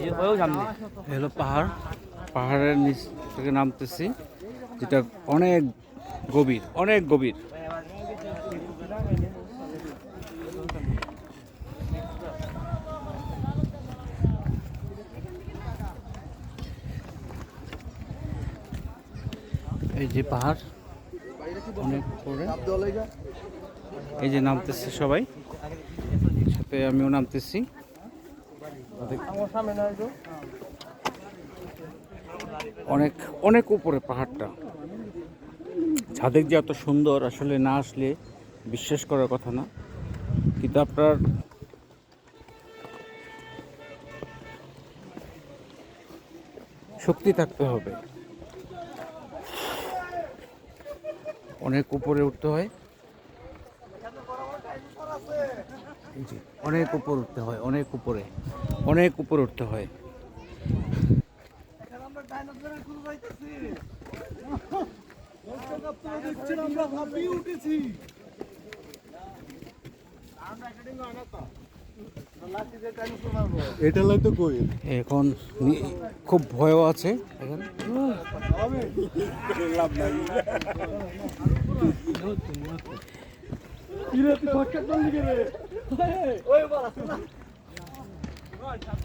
হলো পাহাড়, পাহাড়ের নিচ থেকে নামতেছি, যেটা অনেক গভীর, অনেক গভীর। এই যে পাহাড় অনেক উপরে, এই যে নামতেছে সবাই, সাথে আমিও নামতেছি। অনেক অনেক উপরে পাহাড়টা, ছাদে যে এত সুন্দর আসলে না আসলে বিশ্বাস করার কথা না, কিন্তু আপনার শক্তি থাকতে হবে, অনেক উপরে উঠতে হয়, অনেক উপরে উঠতে হয়, অনেক উপরে, অনেক উপরে উঠতে হয়। এটা লাগতো কই এখন খুব ভয়ও আছে এখন।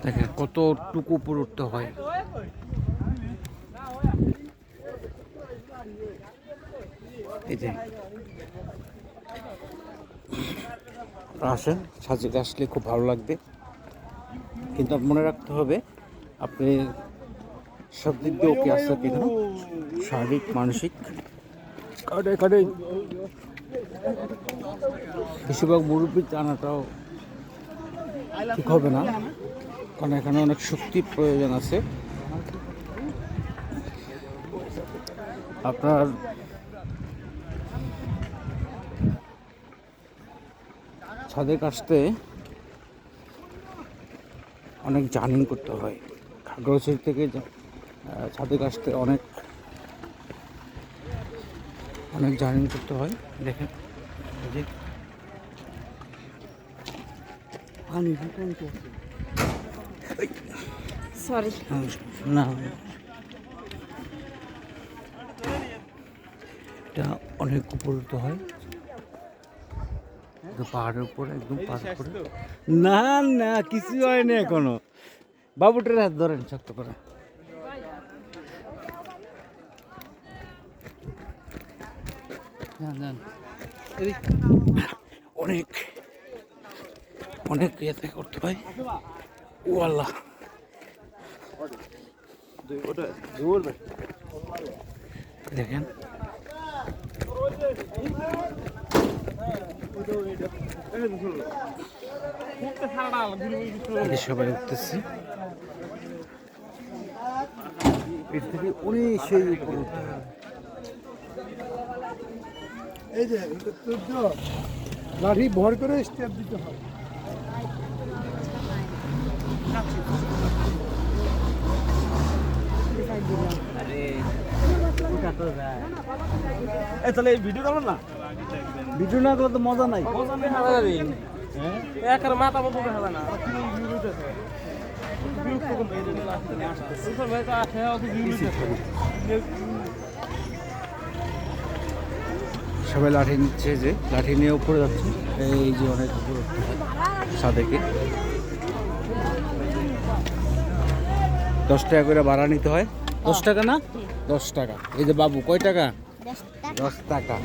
দেখেন কতটুকু উপরে উঠতে হয়। এই যে আসেন, সাজিকে আসলে খুব ভালো লাগবে, কিন্তু মনে রাখতে হবে আপনি সব দিক দিয়ে ওকে আসতে কিনা, শারীরিক মানসিক। কাটে বেশিরভাগ মুরব্বী আনাটাও ঠিক হবে না, কারণ এখানে অনেক শক্তির প্রয়োজন আছে। আপনার ছাদে আসতে অনেক জার্নি করতে হয়, খাগড়াছড়ি থেকে ছাদে আসতে অনেক জার্নি করতে হয়। দেখেন সরি না, এটা অনেক উপরে উঠতে হয়, পাহাড়ের উপরে, একদম পাহাড়ের উপরে। না না, কিছু হয়নি এখনো। বাবুটার হাত ধরেন শক্ত করে। অনেক অনেক ইয়েতে করতে হয়। ও আল্লাহ, দেখেন সবাই উঠতেছি, এর থেকে অনেক সেই উপরে উঠতে হয়। এই যে লাঠি ভর করে স্টেপ দিতে হয়। তাহলে এই ভিডিও করো না, ভিডিও না করলে তো মজা নাই। মাথা মতো হবে না। সবাই লাঠি নিচ্ছে, যে লাঠি নিয়ে উপরে যাচ্ছে, এই যে অনেক উপরে উঠতে হয় ছাদেকে। 10 টাকা করে ভাড়া নিতে হয়। 10 টাকা না, 10 টাকা। এই যে বাবু, কয় টাকা? 10 টাকা।